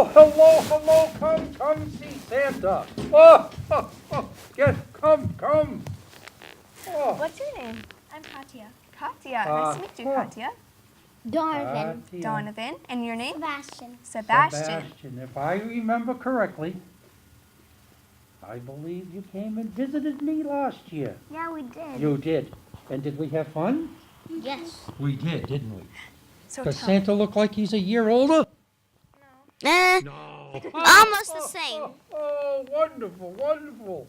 Oh, hello, come see Santa. Come. Oh, What's your name? I'm Katya. Katya. Nice to meet you, Katya. Donovan. Katya. Donovan. And your name? Sebastian. Sebastian. If I remember correctly, I believe you came and visited me last year. Yeah, we did. You did. And did we have fun? Yes. We did, didn't we? So Does tell Santa look like he's a year older? No. Almost the same. Oh, wonderful.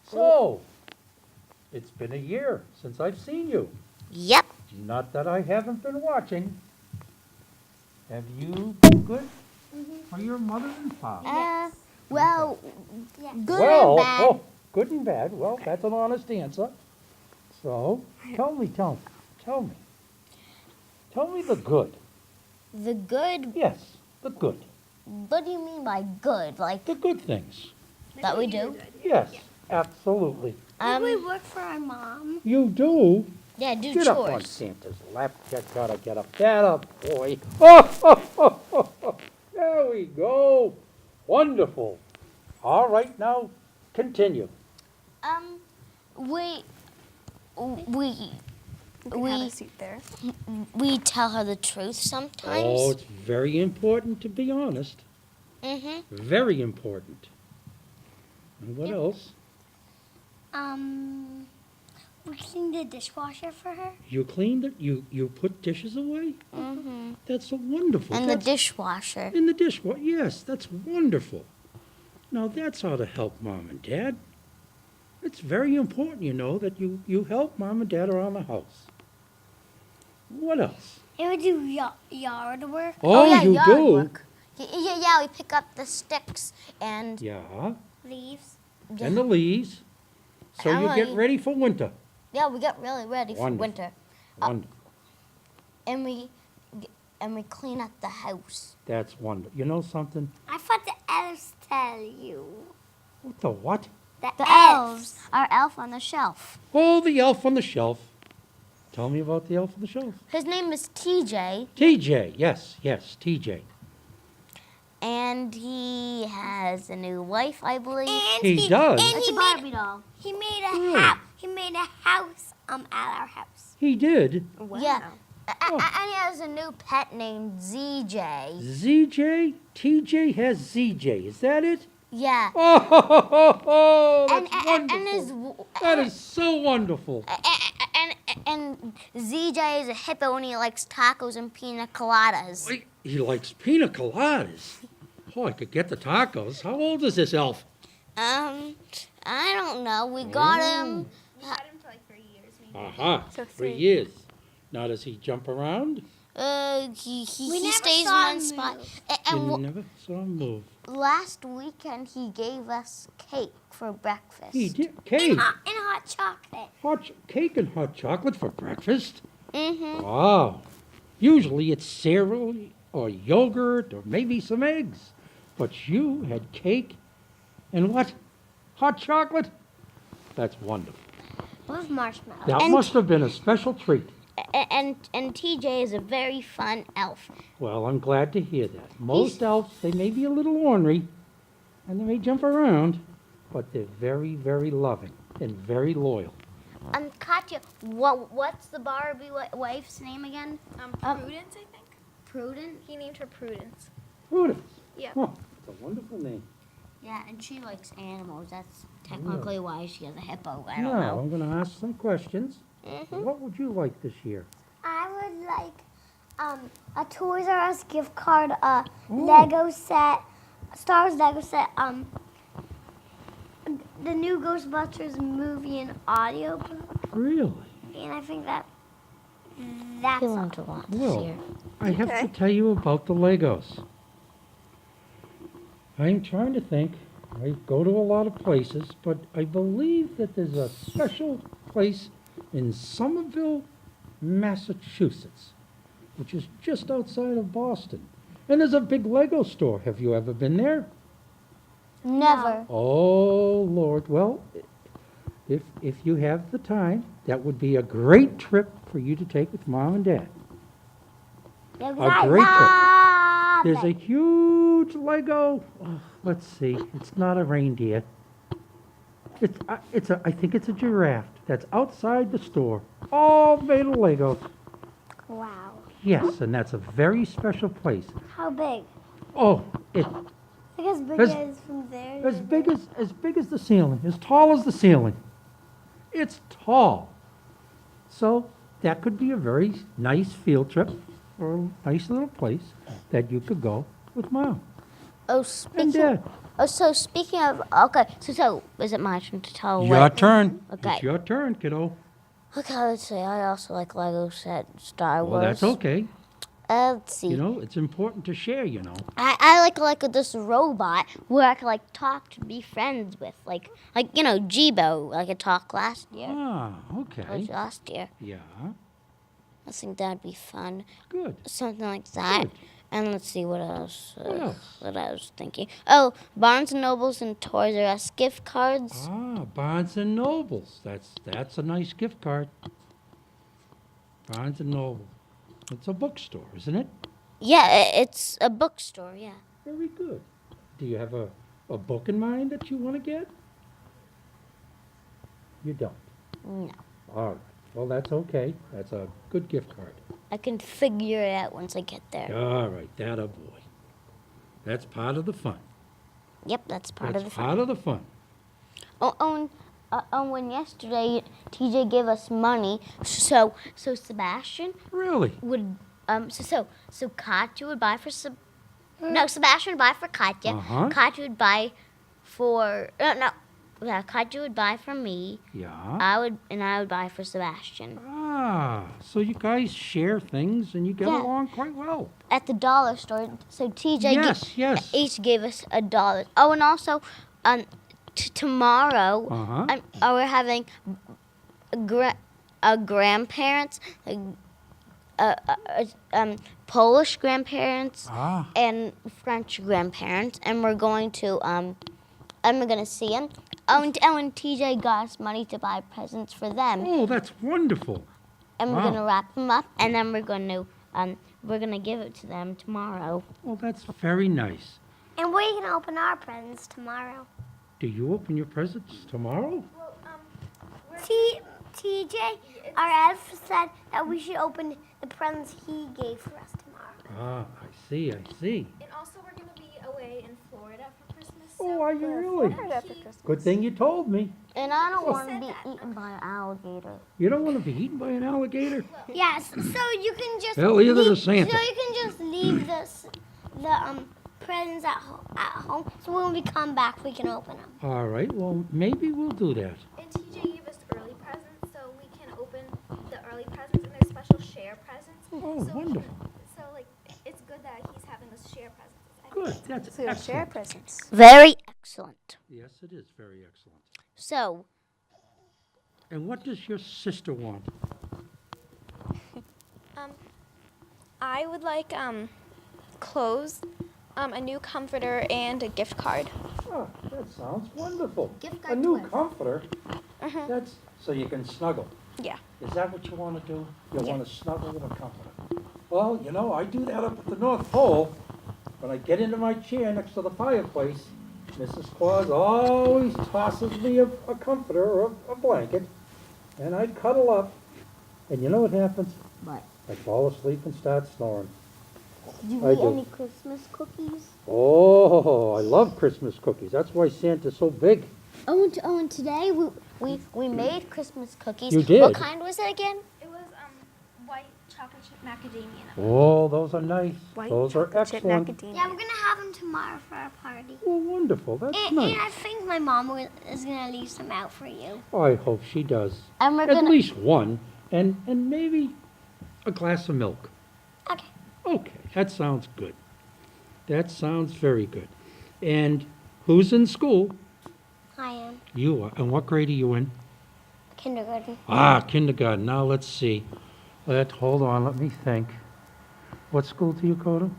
So, it's been a year since I've seen you. Yep. Not that I haven't been watching. Have you been good for your mother and father? Well, good Well, and bad. oh, good and bad. Well, that's an honest answer. So, tell me. Tell me the good. The good. Yes, the good. What do you mean by good? Like The good things. that we do? Yes, absolutely. We work for our mom. You do? Yeah, do Get up on chores. Santa's lap. You gotta get up. That up, boy. Oh, there we go. Wonderful. All right, now continue. We You can have a seat there. we tell her the truth sometimes. Oh, it's very important to be honest. Very important. And what else? We cleaned the dishwasher for her. You cleaned it? You put dishes away? That's so wonderful. And the That's- dishwasher. In the dishwasher, yes, that's wonderful. Now, that's how to help Mom and Dad. It's very important, you know, that you help Mom and Dad around the house. What else? And we do yard work. Oh, yeah, you yard do? work. Yeah, we pick up the sticks and Yeah, Leaves. and the leaves. So you get Emily. ready for winter. yeah, we get really ready for Wonderful. winter. Wonderful. And we clean up the house. That's wonderful. You know something? I thought the elves tell you. What the what? The elves. Our elf on the shelf. Oh, the elf on the shelf. Tell me about the elf on the shelf. His name is TJ, TJ, yes, TJ. and he has a new wife, I believe. And He does? And It's he a made, Barbie doll. he made a Really? house. He made a house at our house. He did. Wow. Yeah. Oh. And he has a new pet named ZJ. ZJ? TJ has ZJ, is that it? Yeah. Oh, that's wonderful. and his That is so wonderful. and ZJ is a hippo and he likes tacos and pina coladas. Wait, he likes pina coladas. Oh, I could get the tacos. How old is this elf? I don't know. We got him. We had him for like 3 years, maybe. Aha, So 3 three. years. Now, does he jump around? He We never stays in saw one him spot. move. And You never saw him move. last weekend he gave us cake for breakfast. He did. Cake. And hot chocolate. Cake and hot chocolate for breakfast? Mm-hmm. Wow. Usually it's cereal or yogurt or maybe some eggs. But you had cake and what? Hot chocolate? That's wonderful. With marshmallows. That And- must have been a special treat. And TJ is a very fun elf. Well, I'm glad to hear that. Most elves, they may be a little ornery and they may jump around, but they're very, very loving and very loyal. Katya, what's the Barbie wife's name again? Prudence, I think. Prudence. He named her Prudence. Prudence. Yeah. Huh, that's a wonderful name. Yeah, and she likes animals. That's technically why she has a hippo. I don't Now, know. I'm going to ask some questions. Mhm. What would you like this year? I would like a Toys R Us gift card, a Oh. Lego set, Star Wars Lego set, the new Ghostbusters movie and audio book, Really? and I think that's He all. learned a lot this Well, year. I have to Okay. tell you about the Legos. I'm trying to think. I go to a lot of places, but I believe that there's a special place in Somerville, Massachusetts, which is just outside of Boston. And there's a big Lego store. Have you ever been there? Never. Oh, Lord. Well, if you have the time, that would be a great trip for you to take with Mom and Dad. Yeah, A great trip. There's a big? huge Lego, let's see, it's not a reindeer. I think it's a giraffe that's outside the store, all made of Legos. Wow. Yes, and that's a very special place. How big? Oh, it, Like as big As- as from there to as big as the ceiling, as tall as the ceiling. It's tall. So that could be a very nice field trip or a nice little place that you could go with Mom Oh, and speaking. Dad. Oh, so speaking of, okay, so is it my turn to tell Your what? turn. Okay. It's your turn, kiddo. Okay, let's see. I also like Lego set Star Wars. Well, that's okay. Let's see. You know, it's important to share, you know. I like this robot where I can like talk to be friends with, like Jibo. I could talk last year. Okay. Last year. Yeah, I think that'd be fun. good. Something like that. Good. And let's see what else. What else? What I was thinking. Oh, Barnes and Nobles and Toys R Us gift cards. Barnes and Nobles. That's a nice gift card. Barnes and Noble. It's a bookstore, isn't it? Yeah, it's a bookstore. Yeah. Very good. Do you have a book in mind that you want to get? You don't. No, All right. Well, that's okay. That's a good gift card. I can figure it out once I get there. All right, that a boy. That's part of the fun. Yep, that's part That's of the fun. part of the fun. When yesterday TJ gave us money, so Sebastian Really? would so Katya would buy for Sebastian would buy for Katya. Uh-huh. Katya would buy for Katya would buy for me. Yeah. I would buy for Sebastian So you guys share things and you get Yeah. along quite well. at the dollar store. So TJ Yes. each gave us $1. Oh, and also tomorrow Uh-huh. we're having grandparents, Polish grandparents Ah. and French grandparents, and we're going to see them. Oh, and TJ got us money to buy presents for them, Oh, that's wonderful. and we're wow. gonna wrap them up, and then we're gonna give it to them tomorrow. Well, that's very nice. And we can open our presents tomorrow. Do you open your presents tomorrow? TJ, our elf said that we should open the presents he gave for us tomorrow. I see. And also, we're going to be away in Florida for Christmas. Oh, are you really? Good thing you told me. And I don't want to said be that. eaten by an alligator. You don't want to be eaten by an alligator? Yes, so you can just Hell, either leave, does Santa. So you can just leave the presents at home. So when we come back, we can open them. All right, well, maybe we'll do that. And TJ gave us early presents, so we can open the early presents, and there's special share presents. Oh, so wonderful. It's good that he's having us share presents. Good, that's excellent. presents. Very excellent. Yes, it is very excellent. So, And what does your sister want? I would like clothes, a new comforter, and a gift card. Oh, that sounds wonderful. Gift A card new to us. comforter? That's so you can snuggle. Yeah. Is that what you want to do? You want to snuggle with a comforter? Well, you know, I do that up at the North Pole. When I get into my chair next to the fireplace, Mrs. Claus always tosses me a comforter or a blanket, and I cuddle up. And you know what happens? what? I fall asleep and start snoring. Did you I eat do. any Christmas cookies? Oh, I love Christmas cookies. That's why Santa's so big. Oh, and today we made Christmas cookies. You did? What kind was it again? It was white chocolate chip macadamia. Oh, those are nice. Those are excellent. Yeah, we're gonna have them tomorrow for our party. Oh, wonderful. That's And I nice. think my mom is gonna leave some out for you. I hope she does. And we're At gonna least one, and maybe a glass of milk. Okay. Okay, that sounds good. That sounds very good. And who's in school? I am You are. And what grade are you in? kindergarten. Kindergarten. Now let's see. Hold on, let me think. What school do you go to?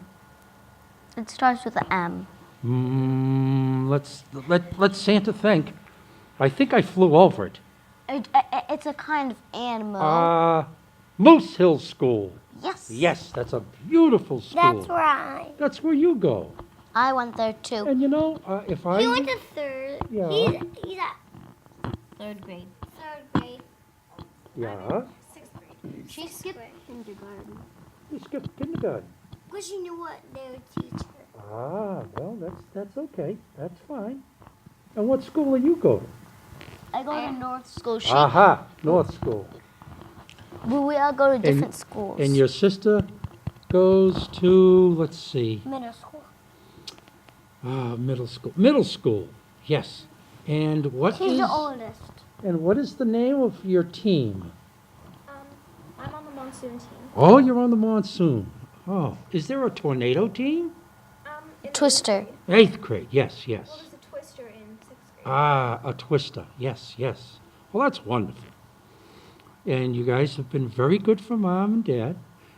It starts with an M. Let Santa think. I think I flew over it. It's a kind of animal. Moose Hill School. Yes. Yes, that's a beautiful school. That's right. That's where you go. I went there too. And you know, if I... He went to third. Yeah. He's at 3rd grade. third grade. Yeah, Sixth grade. She skipped kindergarten. you skipped kindergarten. Because you knew what they would teach her. Ah, well, that's okay. That's fine. And what school do you go to? I go to North School. Aha, North School. We all go to different schools. And your sister goes to, let's see, Middle school. middle school. Middle school, yes. And what She's is... the oldest. And what is the name of your team? I'm on the monsoon team. Oh, you're on the monsoon. Oh, is there a tornado team? In Twister. 8th grade, yes, yes. Well, there's a twister in sixth grade. Ah, a twister, yes, yes. Well, that's wonderful. And you guys have been very good for Mom and Dad,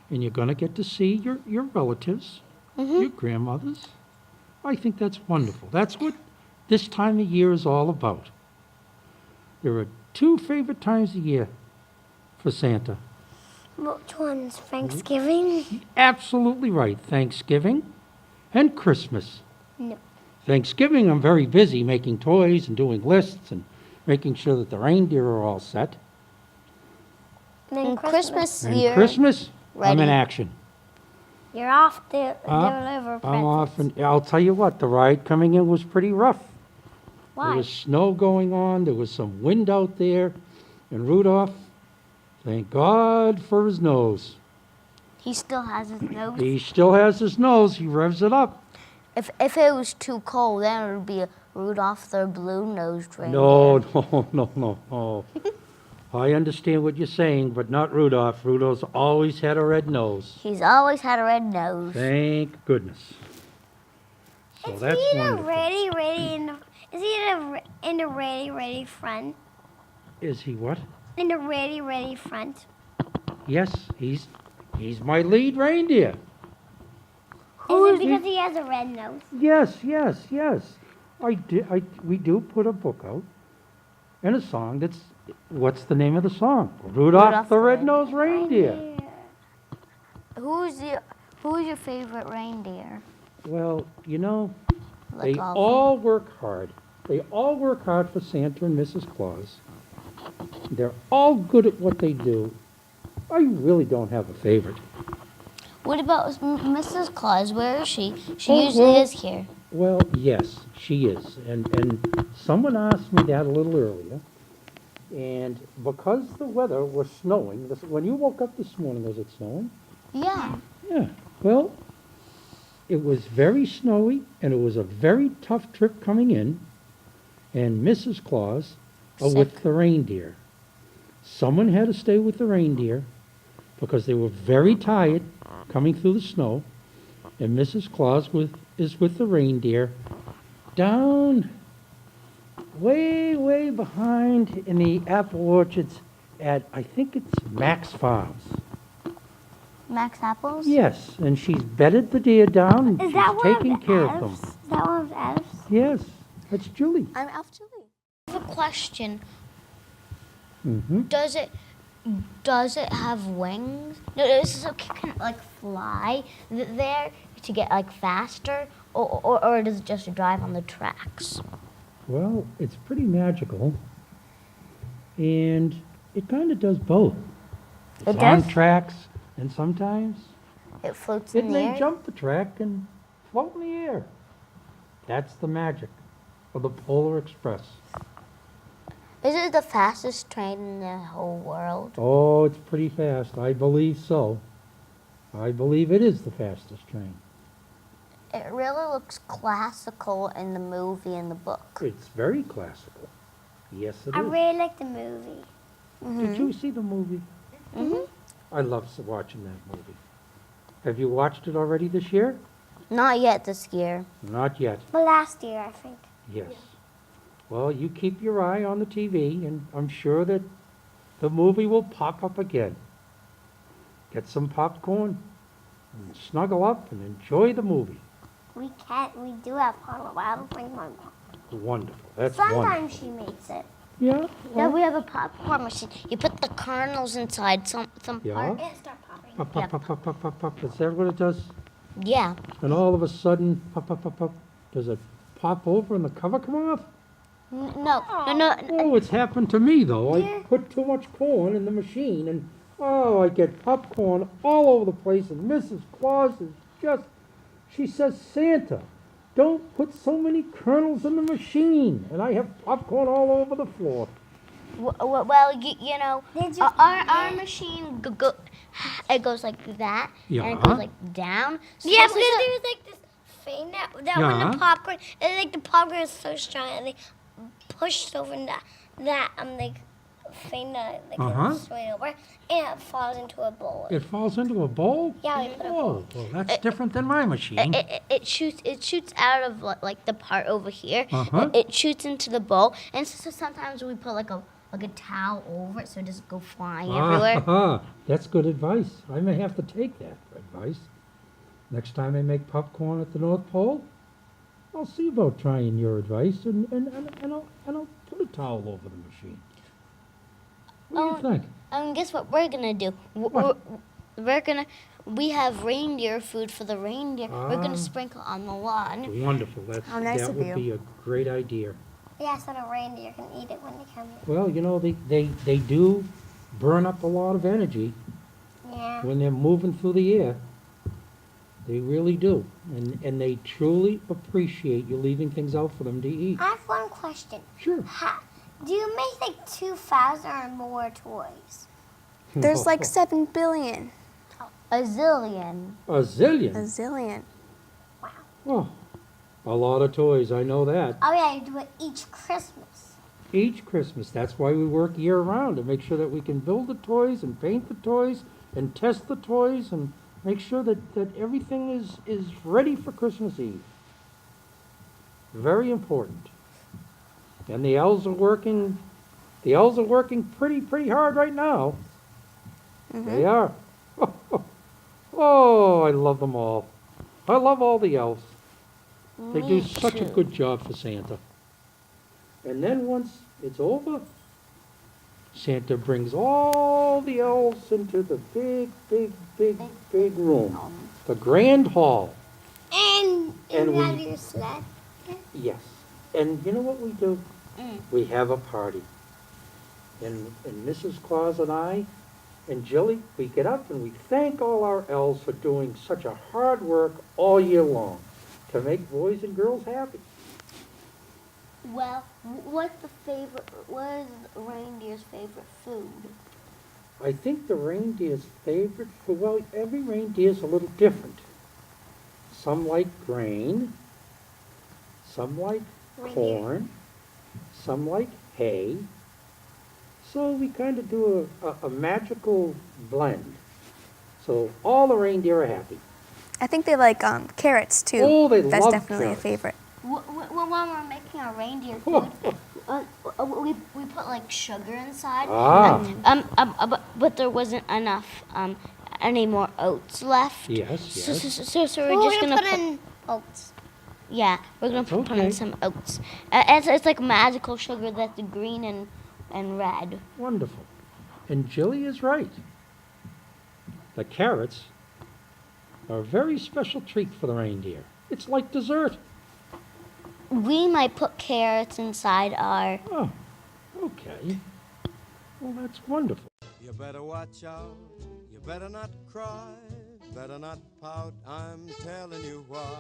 and you're going to get to see your relatives, your grandmothers. I think that's wonderful. That's what this time of year is all about. There are 2 favorite times a year for Santa. Which one's Thanksgiving? Absolutely right. Thanksgiving and Christmas. No. Thanksgiving, I'm very busy making toys and doing lists and making sure that the reindeer are all set. And then And Christmas And year. Christmas, I'm in ready. action. You're off to Uh, deliver presents. I'm off, and I'll tell you what, the ride coming in was pretty rough. There Why? was snow going on, there was some wind out there, and Rudolph, thank God for his nose. He still has his nose. He still has his nose, he revs it up. If it was too cold, then it would be a Rudolph the blue-nosed reindeer. No. I understand what you're saying, but not Rudolph. Rudolph's always had a red nose. He's always had a red nose. Thank goodness. So Is that's he in wonderful. a ready in the? Is he in the ready front? Is he what? In the ready front. Yes, he's my lead reindeer. Is it because he has a red nose? Yes. We do put a book out and a song that's, what's the name of the song? Rudolph the Red-Nosed Reindeer. Who's your favorite reindeer? Well, you know, Like they all of all work hard. They all work hard for Santa and Mrs. Claus. They're all good at what they do. I really don't have a favorite. What about Mrs. Claus? Where is she? She Oh, usually well- is here. Well, yes, she is. And someone asked me that a little earlier. And because the weather was snowing, when you woke up this morning, was it snowing? Yeah. Yeah. Well, it was very snowy, and it was a very tough trip coming in. And Mrs. Claus with Sick. the reindeer. Someone had to stay with the reindeer because they were very tired coming through the snow. And Mrs. Claus is with the reindeer down way behind in the apple orchards at, I think it's Max Farms. Max Apples? Yes, and she's bedded the deer down and Is she's that one taking of the care of elves? them. Is that one of the elves? Yes, that's Julie. I'm actually. I have a question. Mm-hmm. Does it have wings? No, so it can like fly there to get like faster, or does it just drive on the tracks? Well, it's pretty magical, and it kind of does both. It It's on does? tracks, and sometimes It floats it in the may air. jump the track and float in the air. That's the magic of the Polar Express. Is it the fastest train in the whole world? Oh, it's pretty fast. I believe so. I believe it is the fastest train. It really looks classical in the movie and the book. It's very classical. Yes, it I is. really like the movie. Did you see the movie? Mm-hmm. I love watching that movie. Have you watched it already this year? Not yet this year. Not yet. But last year, I think. Yes. Well, you keep your eye on the TV, and I'm sure that the movie will pop up again. Get some popcorn, and snuggle up, and enjoy the movie. We do have popcorn, but I don't bring my mom. Wonderful. That's wonderful. Sometimes she makes it. Yeah. Yeah, we have a popcorn machine. You put the kernels inside some Yeah. part. It start popping. Pop, pop, Yep. pop, pop, pop, pop, pop. Is that what it does? Yeah. And all of a sudden, pop, pop, pop, pop. Does it pop over and the cover come off? No. Oh, it's happened to me, though. I Yeah. put too much corn in the machine, and, oh, I get popcorn all over the place, and Mrs. Claus is just, she says, Santa, don't put so many kernels in the machine, and I have popcorn all over the floor. Well, you know, Did you- our machine it goes like that, and it Yeah. goes like down. Yeah, because there's like this thing that when Yeah. the popcorn, and like the popcorn is so strong, and they pushed over that like thing that like Uh-huh. it's swing over, and it falls into a bowl. It falls into a bowl? Yeah, we put a Oh, well, that's different than my machine. It shoots out of like the part over here. Uh-huh. It shoots into the bowl, and so sometimes we put like a towel over it so it doesn't go flying everywhere. Ah, that's good advice. I may have to take that advice. Next time I make popcorn at the North Pole, I'll see about trying your advice, and I'll put a towel over the machine. What do you think? Guess what we're gonna do? What? We have reindeer food for the reindeer. We're Ah. gonna sprinkle on the lawn. Wonderful. How nice that of would you. be a great idea. Yeah, so the reindeer can eat it when they come. Well, you know, they do burn up a lot of energy Yeah. when they're moving through the air. They really do. And they truly appreciate you leaving things out for them to eat. I have one question. Sure. Do you make like 2,000 or more toys? There's like 7 billion. A zillion. A zillion? A zillion. Oh, a lot of toys, I know that. Oh yeah, you do it each Christmas. Each Christmas, that's why we work year round, to make sure that we can build the toys and paint the toys and test the toys and make sure that everything is ready for Christmas Eve. Very important. And the elves are working pretty hard right now. They are. Oh, I love them all. I love all the elves. They do Me such a too. good job for Santa. And then once it's over, Santa brings all the elves into the big room, the grand hall. And And you have we- your sled. Yes. And you know what we do? We have a party. And Mrs. Claus and I and Jilly, we get up and we thank all our elves for doing such a hard work all year long to make boys and girls happy. Well, what is the reindeer's favorite food? I think the reindeer's favorite food, well, every reindeer's a little different. Some like grain, some like Reindeer. corn, some like hay. So we kind of do a magical blend. So all the reindeer are happy. I think they like carrots too. Oh, they That's love definitely carrots. a favorite. When we're making our reindeer food, we put like sugar inside. Ah. But there wasn't enough any more oats left. Yes, So, yes. so we're Well, just we're gonna gonna put in oats. yeah, we're gonna That's put okay. in some oats. It's like magical sugar that's green and red. Wonderful. And Jilly is right. The carrots are a very special treat for the reindeer. It's like dessert. We might put carrots inside our. Oh, okay. Well, that's wonderful. You better watch out, you better not cry, better not pout, I'm telling you why.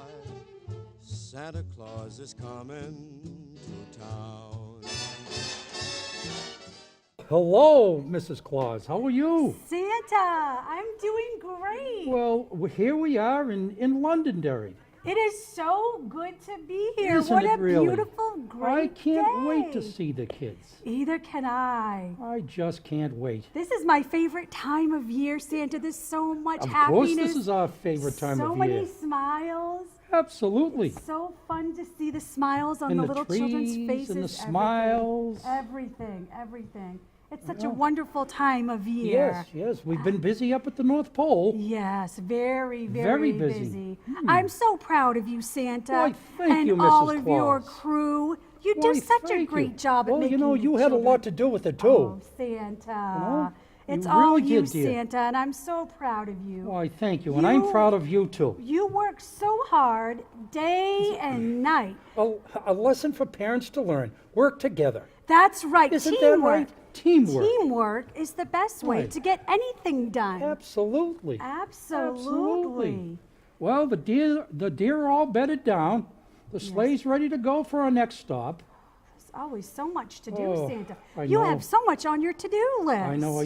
Santa Claus is coming to town. Hello, Mrs. Claus. How are you? Santa, I'm doing great. Well, here we are in Londonderry. It is so good to be here. Isn't what it a really? beautiful, great I can't wait to day. see the kids. Either can I. I just can't wait. This is my favorite time of year, Santa. There's so much Of happiness. course, this is our favorite time so of many year. smiles. Absolutely. So fun to see the smiles on And the the little children's trees faces. and the everything. smiles. Everything. It's such Yeah. a wonderful time of year. Yes, yes. We've been busy up at the North Pole. Yes, very, Very very busy. I'm so proud of you, Santa, Why, thank and you, all Mrs. of your Claus. crew. You Why, do such a thank great you. job at well, making you know, the you had a children- lot to do with it, too. Oh, Santa. know? It's You all really you, did, dear. Santa, and I'm so proud of you. Why, thank you, and I'm You- proud of you too. You work so hard day and night. A lesson for parents to learn. Work together. That's right, Isn't that teamwork. right? Teamwork. Teamwork is the best way Right. to get anything done. Absolutely. Absolutely. Well, the deer are all bedded down. The sleigh's ready to go for our next stop. There's always so much to do, Oh, Santa. I You know. have so much on your to-do list. I know I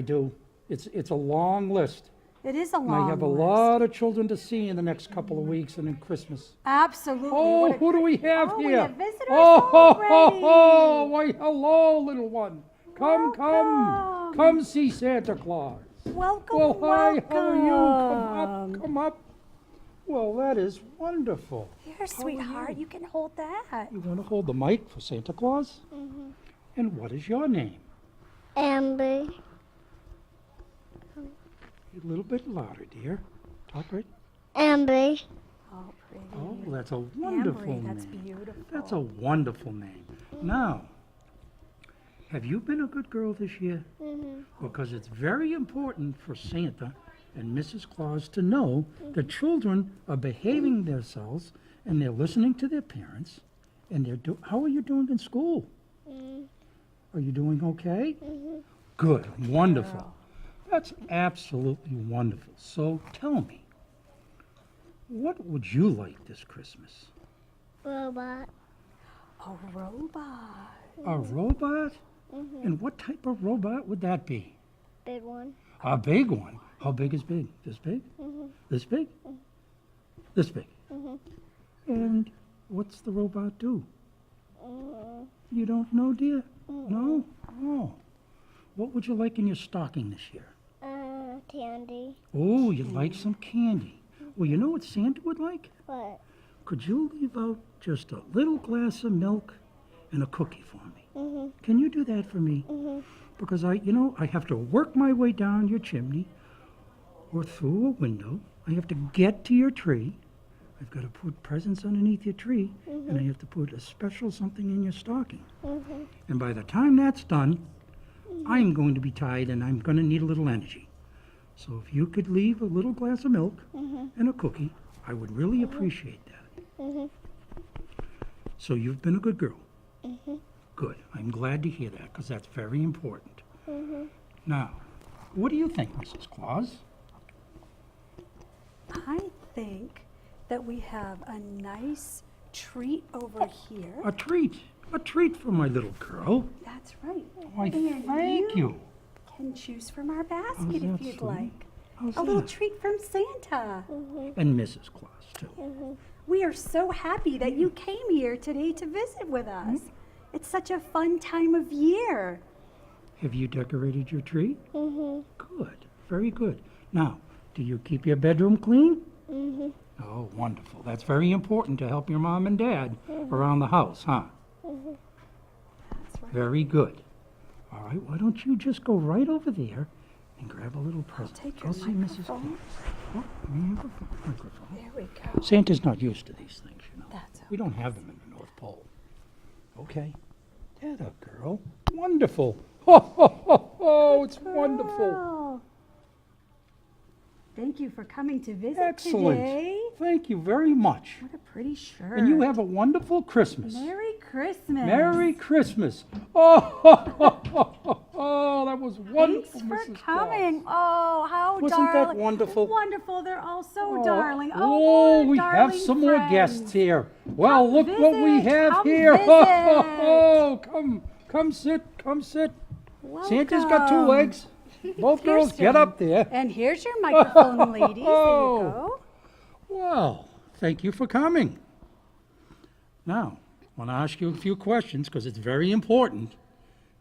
do. It's a long list. It is a And long I have a list. lot of children to see in the next couple of weeks and in Christmas. Absolutely. Oh, What a who do we have oh, here? We have visitors Oh, ho, ho, already. ho. Why, hello, little one. Come. Welcome. Come see Santa Claus. Welcome, Well, hi, welcome. how are you? Come up. Well, that is wonderful. Here, sweetheart, you can hold that. You want to hold the mic for Santa Claus? Mm-hmm. And what is your name? Amber. A little bit louder, dear. Talk right. Amber. Oh, pretty. Oh, that's a wonderful Ambry, name. that's beautiful. That's a wonderful name. Now, have you been a good girl this year? Mm-hmm. Because it's very important for Santa and Mrs. Claus to know that children are behaving themselves and they're listening to their parents. And how are you doing in school? Are you doing okay? Good, wonderful. That's absolutely wonderful. So tell me, what would you like this Christmas? Robot. A robot. A robot? And what type of robot would that be? Big one. A big one. How big is big? This big? This big? This big? And what's the robot do? You don't know, dear? No? Oh. What would you like in your stocking this year? Candy. Oh, you'd like some candy. Well, you know what Santa would like? What? Could you leave out just a little glass of milk and a cookie for me? Can you do that for me? Because I have to work my way down your chimney or through a window. I have to get to your tree. I've got to put presents underneath your tree, and I have to put a special something in your stocking. And by the time that's done, I'm going to be tired and I'm going to need a little energy. So if you could leave a little glass of milk and a cookie, I would really appreciate that. So you've been a good girl. Good. I'm glad to hear that because that's very important. Now, what do you think, Mrs. Claus? I think that we have a nice treat over here. A treat for my little girl. That's right. Why, And thank you. Can choose from our basket How's if that, you'd sweetie? like. How's A little that? treat from Santa. And Mrs. Claus, too. We are so happy that you came here today to visit with us. It's such a fun time of year. Have you decorated your tree? Good. Very good. Now, do you keep your bedroom clean? Oh, wonderful. That's very important to help your mom and dad around the house, huh? That's right. Very good. All right, why don't you just go right over there and grab a little present. Take Go your see Mrs. Claus. microphone. Oh, let me have a microphone. There we go. Santa's not used to these things, you know. That's We don't have them in the North Pole. Okay. That a girl. Wonderful. Ho, ho, ho, ho. It's wonderful. Oh. Thank you for coming to visit Excellent. today. Thank you very much. What a pretty shirt. And you have a wonderful Christmas. Merry Christmas. Merry Christmas. Oh, ho, ho, ho, ho, ho. That was wonderful, Thanks for Mrs. coming. Claus. Oh, how Wasn't that darling. wonderful? Wonderful. They're all so Oh, darling. Oh, more we have darling some more guests friends. here. Well, Come look what we visit, have come here. visit. Oh, come sit, come sit. Santa's got 2 Welcome. legs. Both girls, Here's get some. up there. And here's your microphone, ladies. There you go. Well, thank you for coming. Now, I want to ask you a few questions because it's very important.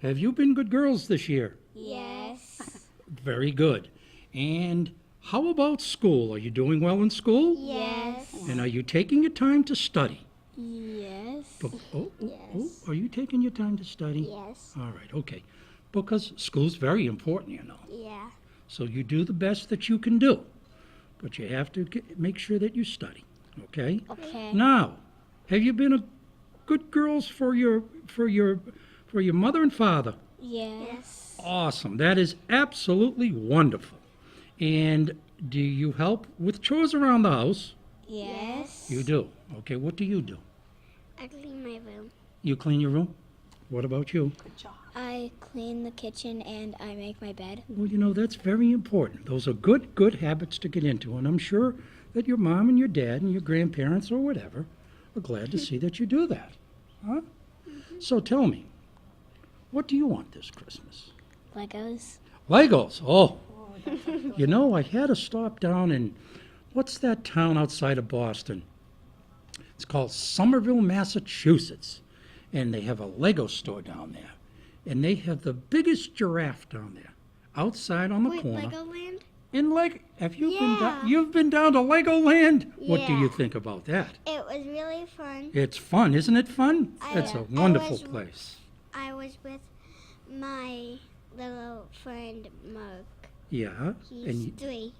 Have you been good girls this year? Yes. Very good. And how about school? Are you doing well in school? Yes. And are you taking your time to study? Yes. Are you taking your time to study? Yes. All right, okay. Because school's very important, you know. Yeah. So you do the best that you can do. But you have to make sure that you study, okay? Okay. Now, have you been a good girls for your mother and father? Yes. Awesome. That is absolutely wonderful. And do you help with chores around the house? Yes. You do. Okay, what do you do? I clean my room. You clean your room? What about you? Good job. I clean the kitchen and I make my bed. Well, you know, that's very important. Those are good habits to get into, and I'm sure that your mom and your dad and your grandparents or whatever are glad to see that you do that. Huh? So tell me, what do you want this Christmas? Legos. Legos. Oh, you know, I had to stop down in, what's that town outside of Boston? It's called Somerville, Massachusetts. And they have a Lego store down there. And they have the biggest giraffe down there, outside on the corner. Legoland? In Lego. Have you been Yeah. down? You've been down to Legoland? What do you Yeah. think about that? It was really fun. It's fun, isn't it fun? It's a wonderful was- place. I was with my little friend Mark. Yeah. He's And 3.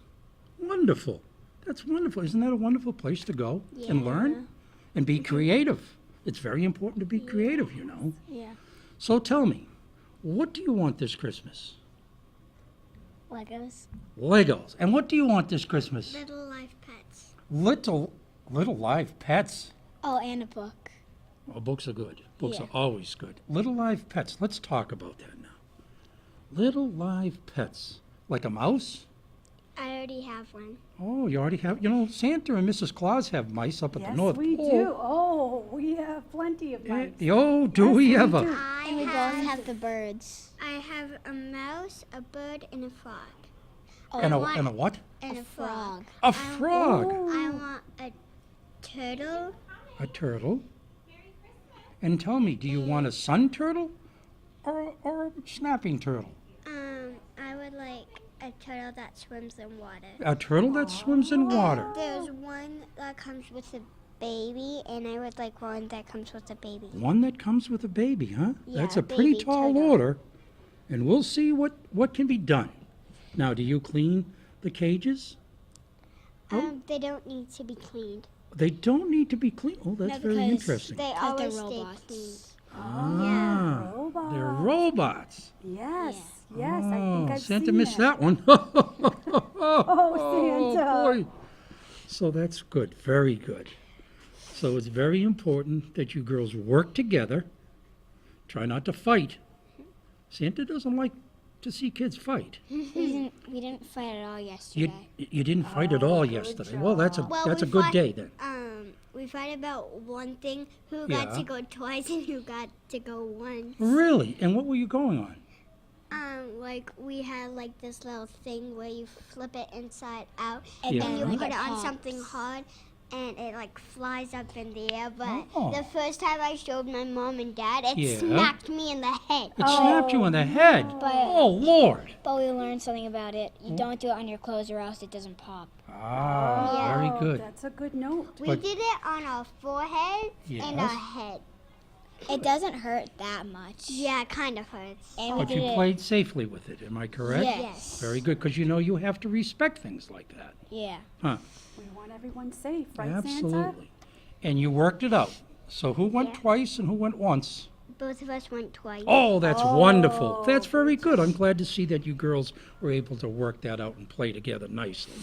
wonderful. That's wonderful. Isn't that a wonderful place to go and learn and be creative? It's very important to be creative, you know. Yeah. So tell me, what do you want this Christmas? Legos. Legos. And what do you want this Christmas? Little life pets. Little live pets. Oh, and a book. Well, books are good. Books Yeah. are always good. Little live pets. Let's talk about that now. Little live pets. Like a mouse? I already have one. Oh, you already have. You know, Santa and Mrs. Claus have mice up at Yes, the North we Pole. do. Oh, we have plenty of mice. Oh, do Yes, we we ever? do. And we both have the birds. I have a mouse, a bird, and a frog. And a what? And a frog. A frog. I want a turtle. A turtle. And tell me, do you want a sun turtle or a snapping turtle? I would like a turtle that swims in water. A turtle that swims in water. There's one that comes with a baby, and I would like one that comes with a baby. One that comes with a baby, huh? That's Yeah, a pretty baby tall turtle. order. And we'll see what can be done. Now, do you clean the cages? They don't need to be cleaned. They don't need to be cleaned. Oh, that's very interesting. They always stay clean. Ah, Robots. they're robots. Yes, yes, I Oh, think I've Santa seen missed that. that one. Oh, Santa. Boy. So that's good, very good. So it's very important that you girls work together. Try not to fight. Santa doesn't like to see kids fight. We didn't fight at all You, yesterday. you didn't fight at all yesterday. Well, that's a we good fight- day then. We fight about one thing, who Yeah. got to go twice and who got to go once. Really? And what were you going on? Like we had like this little thing where you flip it inside out Yeah. and you Mhm. put it on something hard and it like flies up in the air. But Oh. the first time I showed my mom and dad, it Yeah. smacked me in the head. It snapped you in the head. Oh, Lord. But we learned something about it. You don't do it on your clothes or else it doesn't pop. Ah, very Oh, good. That's a good note. We But- did it on our forehead and our Yes. head. It doesn't hurt that much. Yeah, it kind of hurts. And we But did you it. played safely with it, am I correct? Yes. Very good, because you know you have to respect things like that. Yeah. Huh? We want everyone safe, right, Santa? Absolutely. And you worked it out. So who went twice and who went once? Both of us went twice. Oh, that's wonderful. That's very good. I'm glad to see that you girls were able to work that out and play together nicely.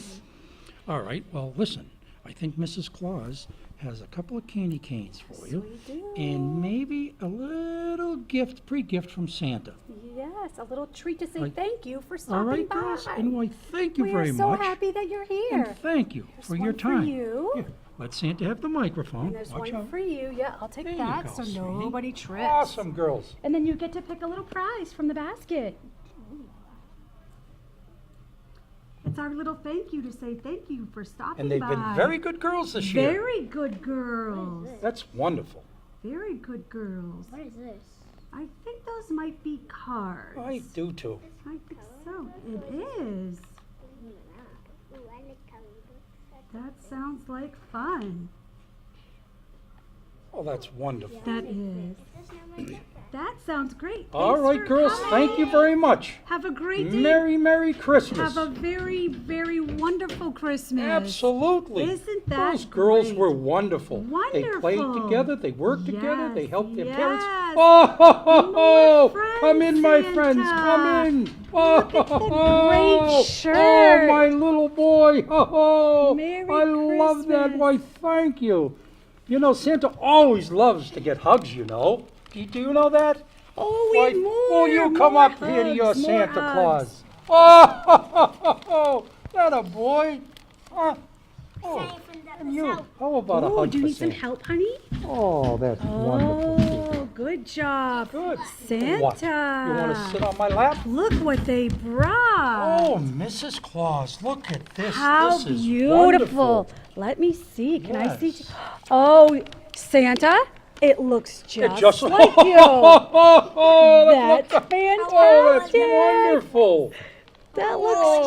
All right, well, listen, I think Mrs. Claus has a couple of candy canes for you. We do. And maybe a little gift, pre-gift from Santa. Yes, a little treat to say Like- thank you for All stopping right, by. girls? And why, thank you we very are so much. happy that you're And here. thank you There's for your one time. For you. Here, let Santa have the microphone. And there's Watch one out. for you. Yeah, I'll take There you that go, so sweetie. nobody trips. Awesome, girls. And then you get to pick a little prize from the basket. It's our little thank you to say thank you for stopping And they've by. been very good girls this year. Very good girls. That's wonderful. Very good girls. What is this? I think those might be cards. I do too. I think so. It is. That sounds like fun. Oh, that's wonderful. That is. That sounds great. All Thanks right, for girls, coming. thank you very much. Have a great day. Merry, Merry Christmas. Have a very, very wonderful wonderful Christmas. Absolutely. Isn't that Those girls great? were wonderful. They played Wonderful. together, they worked together, they Yes, helped their parents. yes. Oh, ho, ho, ho. More Come in, my friends, friends, come Santa. in. Oh, Look at the ho, great ho. shirt. Oh, my little boy. Oh, ho. Merry I love that. Christmas. Why, thank you. You know, Santa always loves to get hugs, you know. Do you know that? Oh, Why, we more. will you come more up here to your hugs, more Santa hugs. Claus? Oh, ho, ho, ho, ho. That a boy. Oh, and you, how about a Oh, hug do you for need some Santa? help, honey? Oh, that's wonderful. Oh, good job. Good. Santa. What? You want to sit on my lap? Look what they brought. Oh, Mrs. Claus, look at this. How this is beautiful. wonderful. Let me see. Can I see? Yes. Oh, Santa, it looks just, It just like you. Oh, That's fantastic. Oh, that's wonderful. That looks Oh,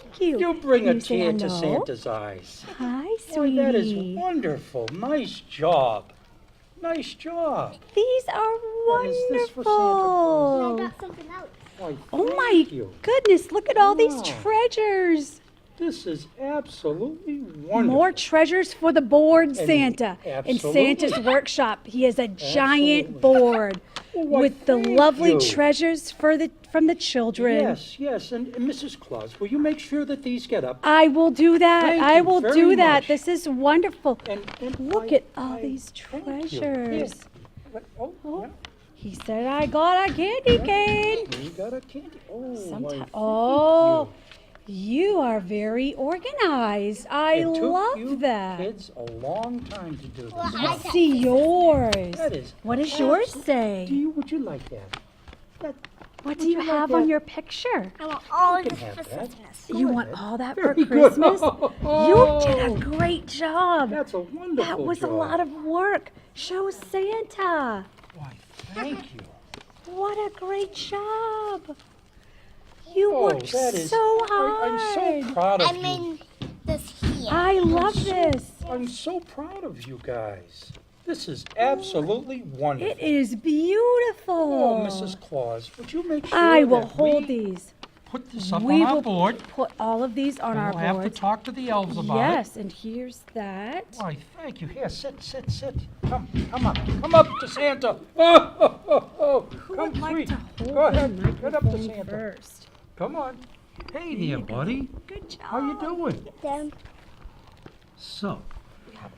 just like you. You bring Can a you say tear to hello? Santa's eyes. Hi, Boy, sweetie. that is wonderful. Nice job. Nice job. These are What is this for Santa Claus? wonderful. got something else. Why, Oh thank my you. goodness, look at all these Wow. treasures. This is absolutely wonderful. More treasures for the board, And- Santa. In absolutely. Santa's workshop, he has a giant Absolutely. board Well, why, with the thank lovely you. treasures from the children. Yes, yes. And Mrs. Claus, will you make sure that these get up? I will do that. Thank I you will very do that. much. This is wonderful. And Look I- at all I these thank you. treasures. Yes. Oh, He said I got a candy cane. yeah. You got a candy. Oh, why, Sometime. thank Oh, you. you are very organized. I It took you love that. kids a long time to do this. Let's see yours. That is. What does yours say? Would you like that? What do would you you like have on that? your picture? I want all You of can this have for that. Christmas. You Go want ahead. all that for Very good. Christmas? Oh, You did a great job. That's a wonderful That was job. a lot of work. Show Santa. Why, thank you. What a great job. You Oh, worked that is. so hard. I'm so proud of I you. mean, this here. I love this. I'm so proud of you guys. This is absolutely wonderful. It is beautiful. Oh, Mrs. Claus, would you make sure I will that hold we these. put this up We on our will board? put all of these on And our we'll have to boards. talk to the elves about it. Yes, and here's that. Why, thank you. Here, sit. Come up to Santa. Oh, Who come would like free. to hold Go the ahead, get up to microphone Santa. first? Come on. Hey there, buddy. Good job. How you doing? Then So,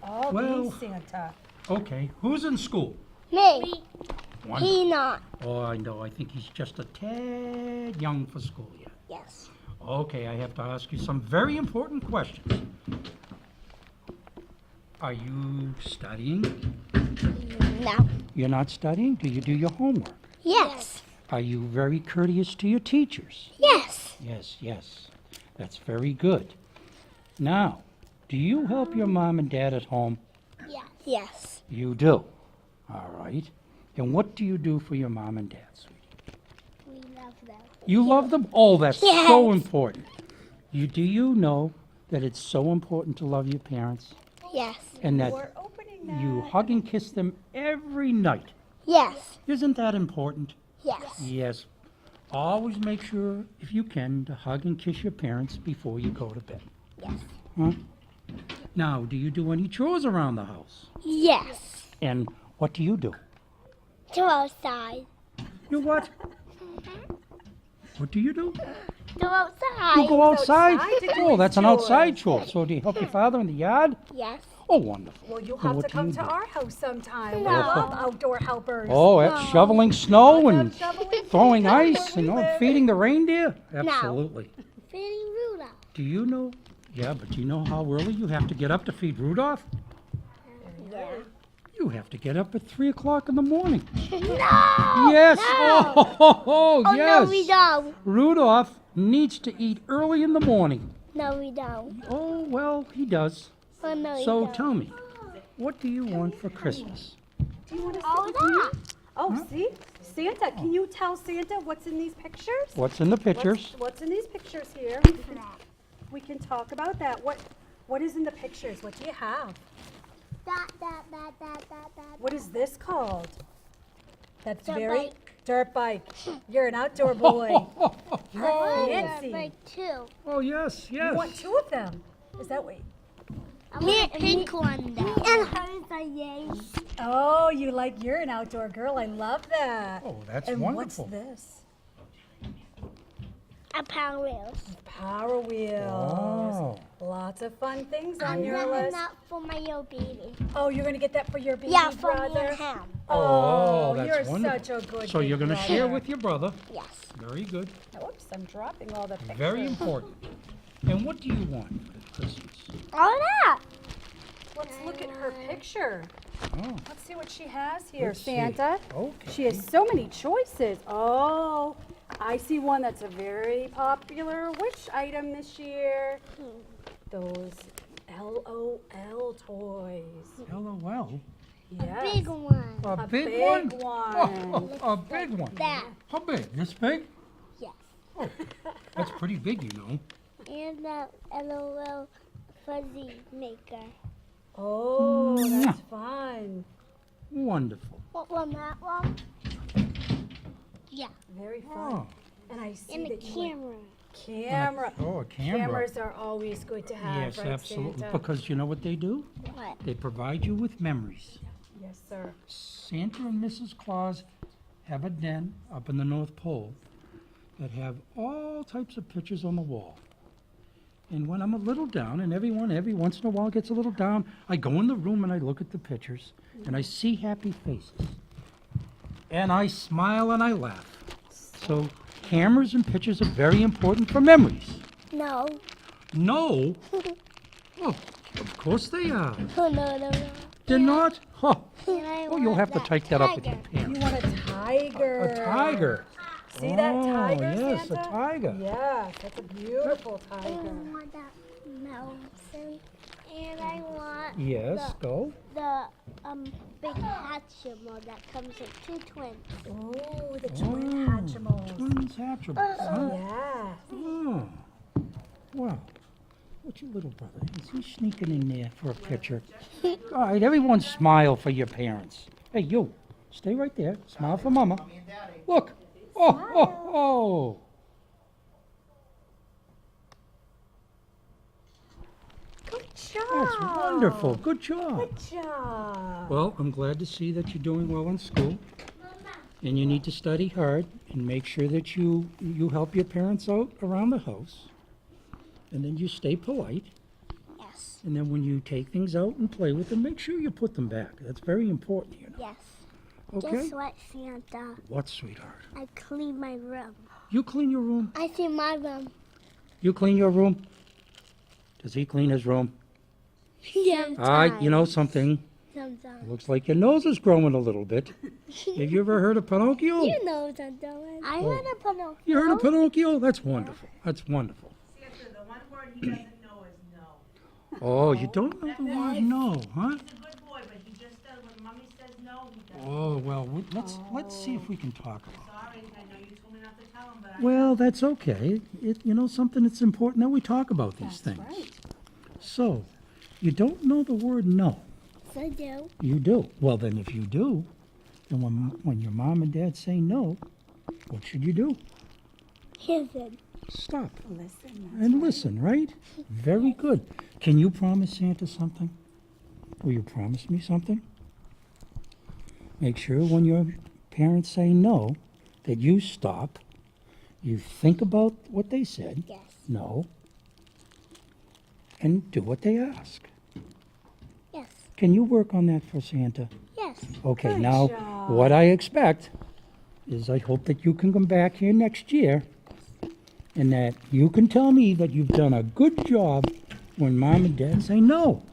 All Well- these, Santa. okay, who's in school? me. One. He not. Oh, I know. I think he's just a tad young for school yet. Yes. Okay, I have to ask you some very important questions. Are you studying? No. You're not studying? Do you do your homework? Yes. Are you very courteous to your teachers? Yes. Yes. That's very good. Now, do you help your mom and dad at home? Yes. Yes. You do. All right. And what do you do for your mom and dad, sweetie? We love them. You love them? Oh, that's so Yes. important. Do you know that it's so important to love your parents? Yes. And that We're opening that. you hug and kiss them every night? Yes. Isn't that important? Yes. Yes. Always make sure, if you can, to hug and kiss your parents before you go to bed. Yes. Huh? Now, do you do any chores around the house? Yes. And what do you do? Go outside. You what? What do you do? Go outside. You go outside? outside to do Oh, his that's an chores. outside chore. So do you help your father in the yard? Yes. Oh, wonderful. Well, you'll And have what to do come you to do? our house sometime. We No. love outdoor helpers. Oh, that's shoveling snow and Shoveling throwing snow ice where and we live. feeding the reindeer? Absolutely. Feeding Rudolph. Do you know? Yeah, but do you know how early you have to get up to feed Rudolph? Yeah. You have to get up at 3 o'clock in the morning. No. Yes. No. Oh, yes. No, we don't. Rudolph needs to eat early in the morning. No, we don't. Oh, well, he does. Oh, no, we So don't. tell me, what do you want for Christmas? Do you want to All sit with me? that. Oh, see? Santa, can you tell Santa what's in these pictures? What's in the pictures? What's in these pictures here? We can talk about that. What is in the pictures? What do you have? That. What is this called? That's Dirt very bike. dirt bike. You're an outdoor boy. You're Oh, fancy. like two. Oh, yes, You yes. want two of them. Is that way? Me and pink one though. And hers are yay. Oh, you like, you're an outdoor girl. I love that. Oh, that's and wonderful. What's this? A power wheels. Power wheels. Oh. Lots of fun things on I'm your getting list. that for my little baby. Oh, you're gonna get that for your baby Yeah, for me brother? and him. Oh, that's you're wonderful. such a good So you're big going to share brother. with your brother. Yes. Very good. Oops, I'm dropping all the pictures. Very important. And what do you want for Christmas? All that. Let's look at her picture. Oh, Let's see what she has here, let's see. Santa. Okay. She has so many choices. Oh, I see one that's a very popular wish item this year. Those LOL toys. LOL. Yes. Big one. A big big one? one. Oh, a big one. That. How big? This big? Yes. Oh, that's pretty big, you know. And that LOL fuzzy maker. Oh, that's fun. Wonderful. What one? That one? Yeah. Very fun. Oh, And I see And the that you went- camera. camera. oh, a camera. Cameras are always good to have, Yes, right, absolutely. Santa? Because you know what they do? What? They provide you with memories. Yes, sir. Santa and Mrs. Claus have a den up in the North Pole that have all types of pictures on the wall. And when I'm a little down, and everyone every once in a while gets a little down, I go in the room and I look at the pictures, and I see happy faces. And I smile and I laugh. So cameras and pictures are very important for memories. No. No? Oh, of course they are. Oh, no. They're not? Huh. And I Oh, you'll want have to that take that up with your tiger. You parents. want a tiger. A tiger. See that Oh, tiger, yes, Santa? a tiger. Yes, that's a beautiful And tiger. I want that mountain. And I want Yes, go. the big Hatchimal that comes with two twins. Oh, the twin Oh, Hatchimals. Twins hatchables, huh? Yeah. Oh, wow. What's your little brother? Is he sneaking in there for a picture? All right, everyone smile for your parents. Hey, you, stay right there. Smile for Mama. Look. Oh. Good job. That's wonderful. Good job. Good job. Well, I'm glad to see that you're doing well in school. And you need to study hard and make sure that you help your parents out around the house. And then you stay polite. Yes. And then when you take things out and play with them, make sure you put them back. That's very important, you know. Yes. Okay? Guess what, Santa? What, sweetheart? I clean my room. You clean your room? I see my room. You clean your room? Does he clean his room? Sometimes. All right, you know something. Sometimes. Looks like your nose is growing a little bit. Have you ever heard of Pinocchio? You know what I'm doing. I heard a Pinocchio. You heard of Pinocchio? That's wonderful. That's wonderful. Santa, the one word he doesn't know is no. Oh, you don't know the word no, huh? He's a good boy, but he just does, when mommy says no, he does. Oh, well, let's see if we can talk about it. Sorry, I know you told me not to tell him, but I. Well, that's okay. You know, something that's important that we talk about these things. Right. So, you don't know the word no. So do. You do. Well, then if you do, then when your mom and dad say no, what should you do? Listen. Stop Listen. and listen, right? Very good. Can you promise Santa something? Will you promise me something? Make sure when your parents say no, that you stop, you think about what they said, Yes. no, and do what they ask. Yes. Can you work on that for Santa? Yes. Okay, Good now, job. what I expect is I hope that you can come back here next year and that you can tell me that you've done a good job when mom and dad say no.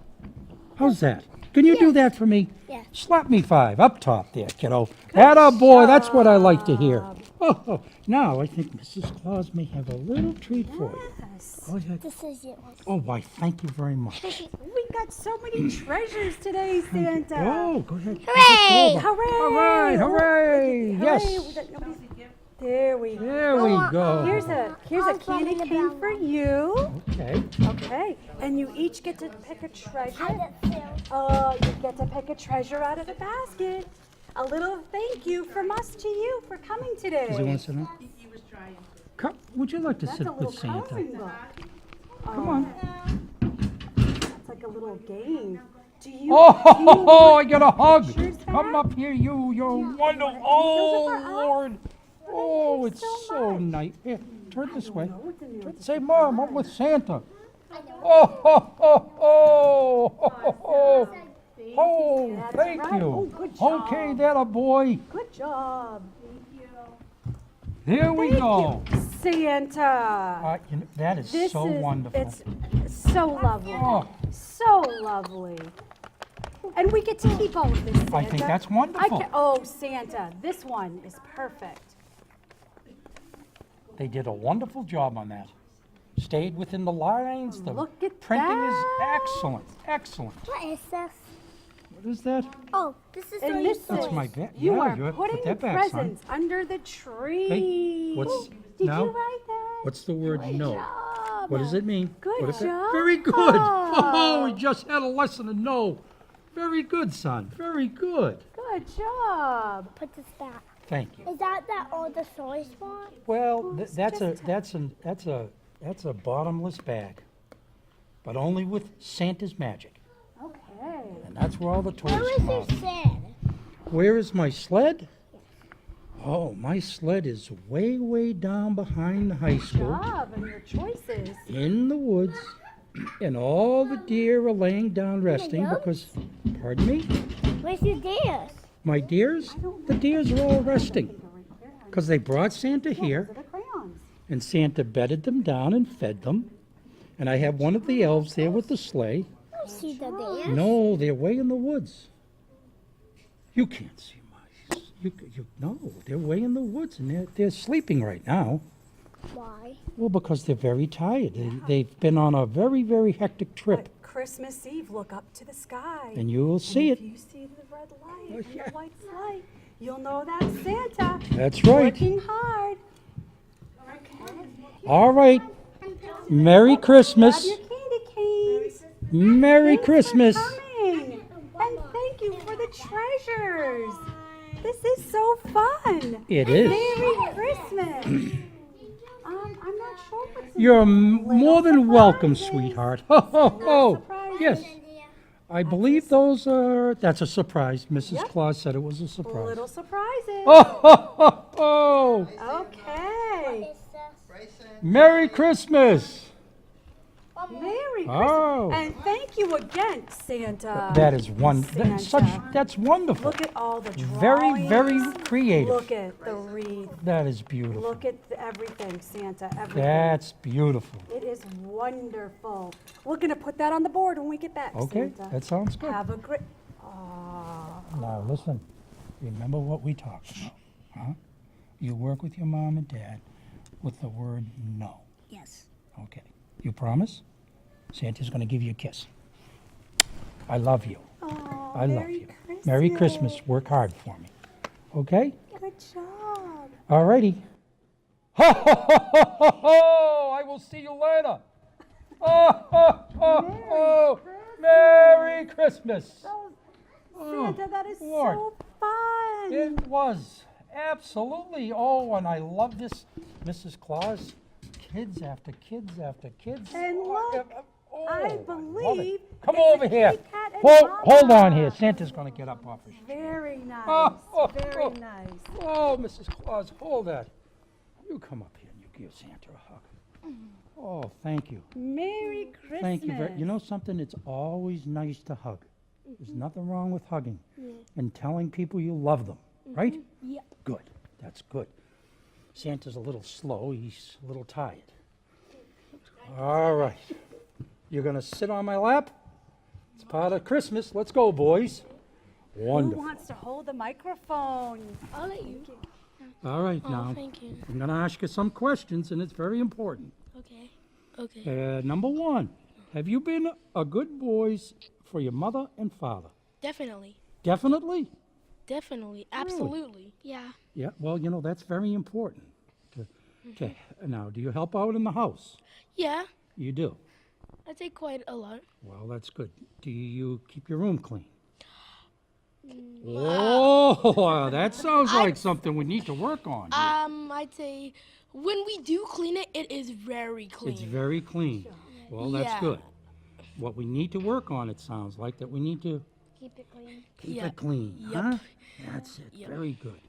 How's that? Can you do that for me? Yes. Slap me 5 up top there, kiddo. Atta boy, that's what I like to hear. Oh, now I think Mrs. Claus may have a little treat for you. Yes. Go ahead. This is yours. Oh, why, thank you very much. We got so many treasures today, Santa. Oh, go ahead. Hooray! Hooray! All right, hooray! Yes. Hooray. There we go. There we go. Here's a candy cane for you. Okay. Okay. And you each get to pick a treasure. How does it feel? Oh, you get to pick a treasure out of the basket. A little thank you from us to you for coming today. Does he want to sit down? He was trying to. Would you like to That's sit a little with Santa? coloring book. Come on. little game. Do you? Oh, I got a hug. pictures Come back? up here, you're wonderful. Those Oh, are for us? Lord. Oh, you it's so so much. nice. Here, turn this way. know what's in there. Say, Mom, I'm with Santa. Oh, oh, oh, oh, oh, oh. Oh, That's thank right. you. Oh, good job. Okay, that a boy. Good job. Here we go. Santa. You know, that is This so is wonderful. It's so lovely. Oh, So lovely. And we get to keep all of this, Santa. I think that's wonderful. Oh, Santa, this one is perfect. They did a wonderful job on that. Stayed within the lines. The Look at printing is that. excellent. Excellent. What is this? What is that? Oh, this is And this That's is, my bag. you Yeah, are you have to put putting that back, son. presents under the tree. Hey, what's- Did now? you write that? What's the word no? Job. What does it mean? Good What is it? job. Very good. Oh, we just had a lesson of no. Very good, son. Very good. Good job. Put this back. Thank you. Is that all the toys want? Well, that's a bottomless bag, but only with Santa's magic, Okay. and that's where all the toys Where come is out. your sled? Where is my sled? Oh, my sled is way, way down behind the high school, Job and your choices. in the woods, and all the deer are laying down resting because, pardon me, Where's your deers? my deers, the deers are all resting because they brought Santa here, Those are the crayons. and Santa bedded them down and fed them, and I have one of the elves there with the sleigh. I don't see the deers. No, they're way in the woods. You can't see mice. No, they're way in the woods, and they're sleeping right now. Why? Well, because they're very tired. They've been on a very, very hectic trip, But Christmas Eve, look up to the sky. and you will see If it. you see the red light Oh, and yeah. the white light, you'll know that's Santa. That's right. Working hard. All right. Merry Grab Christmas. your candy canes. Merry Thanks Christmas. For coming. And thank you for the treasures. This is so fun. It is. Merry Christmas. I'm not sure what's in You're there. more than welcome, surprises. sweetheart. Ho, ho, ho. Surprises. Yes. I believe that's a surprise. Mrs. Claus said it was a surprise. Little surprises. Oh, ho, ho, ho. Okay. Merry Christmas. Merry Christmas. Oh. And thank you again, Santa. That is wonderful. Santa. That's wonderful. Look at all the drawings. Very, very creative. Look at the wreath. That is beautiful. Look at everything, Santa. Everything. That's beautiful. It is wonderful. We're going to put that on the board when we get back, Okay, Santa. that sounds good. Have a great... Aw. Now, listen, remember what we talked about, huh? You work with your mom and dad with the word no. Yes. Okay. You promise? Santa's going to give you a kiss. I love you. Aw, I love Merry you. Christmas. Merry Christmas. Work hard for me. Okay? Good job. All righty. Ho, ho, ho, ho, ho, ho! I will see you later. Oh, ho, ho, ho! Merry Christmas. Santa, that is Lord. so fun. It was absolutely. Oh, and I love this, Mrs. Claus. Kids after kids after kids. And Oh, look, oh, I love it. believe Come it's over a here. kitty cat and Hold on mama. here. Santa's going to get up off his chair. Very nice. Oh, Very oh. nice. Oh, Mrs. Claus, hold that. You come up here and you give Santa a hug. Oh, thank you. Merry Christmas. Thank you very. You know something? It's always nice to hug. There's nothing wrong with hugging and telling people you love them, right? Yep. Good. That's good. Santa's a little slow. He's a little tired. All right. You're going to sit on my lap? It's part of Christmas. Let's go, boys. Who Wonderful. wants to hold the microphone? I'll let you. All right, Oh, now, thank you. I'm going to ask you some questions, and it's very important. Okay. Okay. Number one, have you been a good boys for your mother and father? Definitely. Definitely? Definitely. Absolutely. Yeah. Yeah, well, you know, that's very important. Now, do you help out in the house? Yeah. You do. I take quite a lot. Well, that's good. Do you keep your room clean? Oh, that sounds like something we need to work on. here. I'd say when we do clean it, it is very clean. It's very clean. Well, that's Yeah. good. what we need to work on, it sounds like, that we need to Keep it clean. keep it clean, huh? That's it, very good.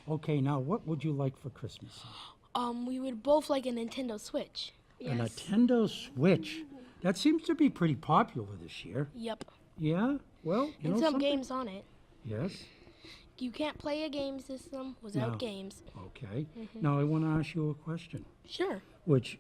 Okay, now what would you like for Christmas? We would both like a Nintendo Switch. A Nintendo Switch. That seems to be pretty popular this year. Yep. Yeah? Well, you know And some something? games on it. Yes? You can't play a game system without No. games. Okay. Now I want to ask you a question. Sure. Which,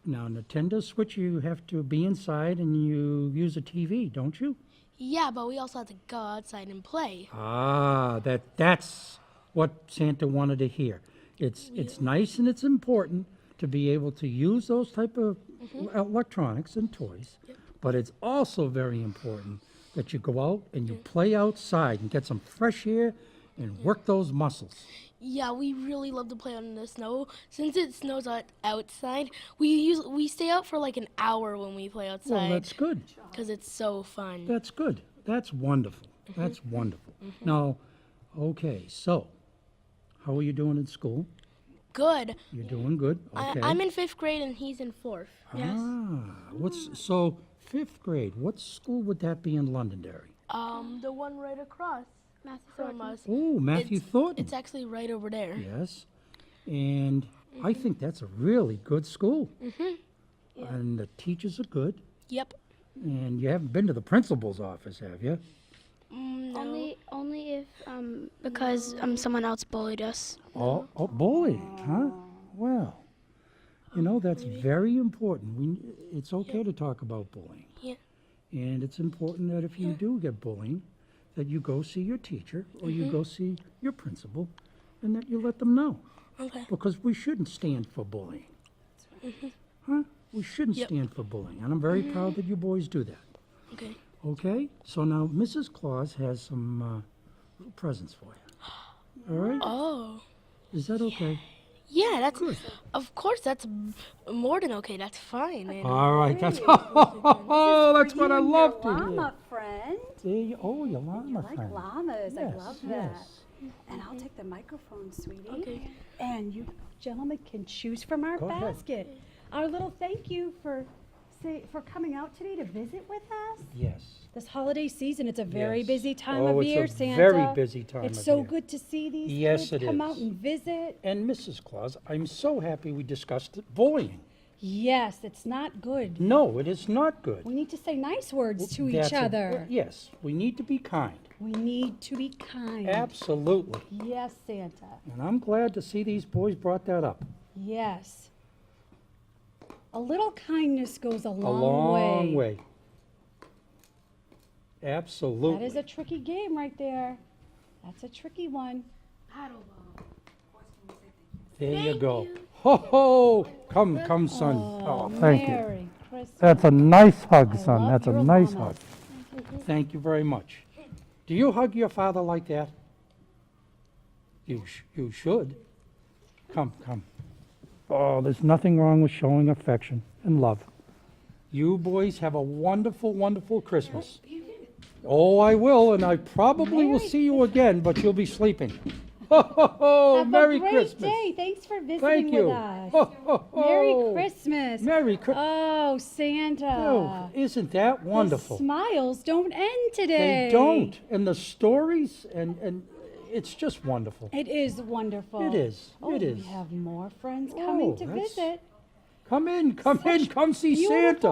now Nintendo Switch, you have to be inside and you use a TV, don't you? Yeah, but we also have to go outside and play. Ah, that's what Santa wanted to hear. It's nice and it's important to be able to use those type of electronics and toys, but it's also very important that you go out and you play outside and get some fresh air and work those muscles. Yeah, we really love to play out in the snow. Since it snows outside, we stay out for like an hour when we play outside. Well, that's good. Because it's so fun. That's good. That's wonderful. That's wonderful. Now, okay, so how are you doing in school? Good. You're doing good. Okay. I'm in 5th grade and he's in 4th. So 5th grade? What school would that be in Londonderry? The one right across from us. Oh, Matthew Thornton. It's actually right over there. Yes. And I think that's a really good school. And the teachers are good. Yep. And you haven't been to the principal's office, have you? No. Only if because someone else bullied us. Oh, bullying, huh? Well, you know, that's very important. It's okay to talk about bullying. Yeah. And it's important that if you do get bullying, that you go see your teacher or you go see your principal and that you let them know. Okay. Because we shouldn't stand for bullying. Huh? We shouldn't stand for bullying. And I'm very proud that you boys do that. Okay. Okay? So now Mrs. Claus has some little presents for you. All right? Oh. Is that okay? Yeah, that's of course that's more than okay. That's fine. And All right. That's that's what I love to hear. Llama friend. You llama You like friend. llamas. I Yes, love that. yes. And I'll take the microphone, sweetie. Okay. And you gentlemen can choose from our Go ahead. basket. Our little thank you for coming out today to visit with us. Yes. This holiday season, it's a very Yes. busy time Oh, of it's year, a Santa. very busy time It's of so year. good to see these Yes, kids it come is. out and visit. And Mrs. Claus, I'm so happy we discussed bullying. Yes, it's not good. No, it is not good. We need to say nice words to That's each other. Yes, we need to be kind. We need to be kind. Absolutely. Yes, Santa. And I'm glad to see these boys brought that up. Yes. A little kindness goes a A long, long way. Absolutely. That is a tricky game right there. That's a tricky one. There you go. Ho ho! Come, son. Oh, thank you. Merry Christmas. That's a nice hug, I son. love That's a your nice llamas. hug. Thank you very much. Do you hug your father like that? You should. Come. Oh, there's nothing wrong with showing affection and love. You boys have a wonderful, wonderful Christmas. Oh, I will, and I probably will see you again, but you'll be sleeping. Ho, ho, ho! Have Merry a great Christmas. day. Thanks for visiting Thank you. with us. Ho, ho, ho. Merry Christmas. Merry Christmas. Oh, Santa. Isn't that wonderful? The smiles don't end today. They don't. And the stories, and it's just wonderful. It is wonderful. It is. Oh, It is. we have more friends coming Oh, to that's- visit. Come in, come see Beautiful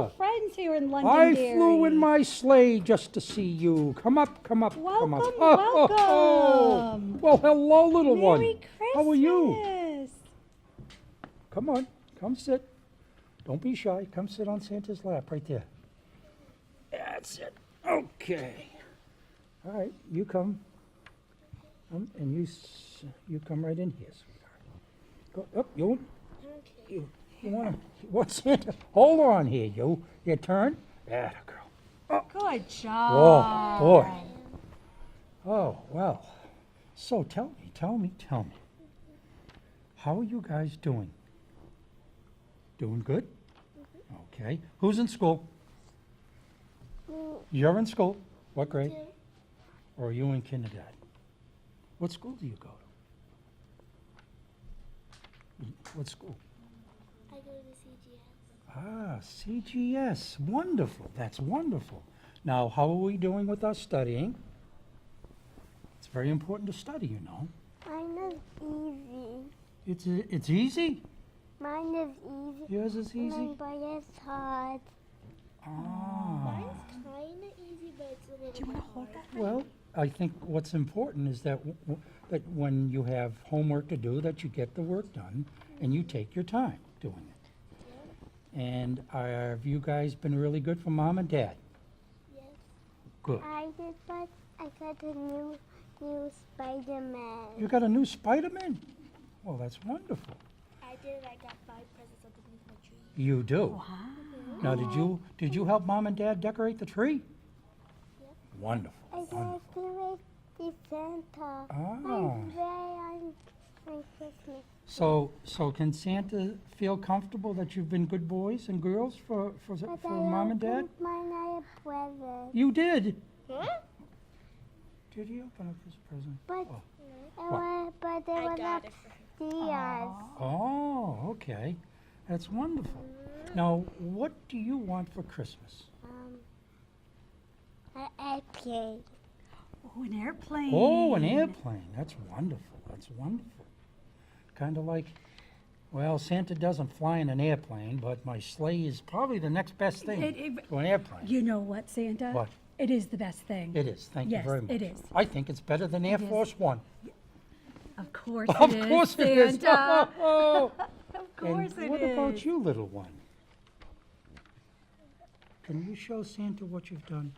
Santa. friends here in I Londonderry. flew in my sleigh just to see you. Come up, come up, come up. Welcome, Ho, ho, ho. welcome. Well, hello, little one. Merry Christmas. How are you? Come on, come sit. Don't be shy. Come sit on Santa's lap right there. That's it. Okay. All right, you come. And you come right in here, sweetheart. Go up, you what's Santa? Hold on here, you. Your turn. That girl. Good job. Oh, boy. Oh, well. So tell me. How are you guys doing? Doing good? Okay. Who's in school? You're in school. What grade? Or are you in kindergarten? What school do you go to? What school? I go to CGS. Ah, CGS, wonderful, that's wonderful. Now, how are we doing with our studying? It's very important to study, you know. Mine is easy. It's easy? Mine is easy. Yours is easy? But it's hard. Ah, Kind of easy, but it's a little. Do you want to hold that? well, I think what's important is that, that when you have homework to do, that you get the work done and you take your time doing it. And have you guys been really good for Mom and Dad? Yes. Good. I got a new Spider-Man. You got a new Spider-Man? Well, that's wonderful. I did. I got 5 presents underneath my tree. You do? Now, did you help Mom and Dad decorate the tree? Yep. Wonderful. I Wonderful. got the Santa. Ah. I'm very on Christmas. So can Santa feel comfortable that you've been good boys and girls for But Mom and Dad? Mine are a present. You did? Huh? Did he open up his present? But Oh. but there I was got a it for him. Diaz. Oh, okay. That's wonderful. Now, what do you want for Christmas? An airplane. Oh, an airplane. Oh, an airplane. That's wonderful. That's wonderful. Kind of like, well, Santa doesn't fly in an airplane, but my sleigh is probably the next best thing to an airplane. You know what, Santa? What? It is the best thing. It is. Thank you Yes, very much. it is. I think it's better than Air is. Force One. Of course Of it is, course it is. Santa. Oh, Of course and it what is. about you, little one? Can you show Santa what you've done?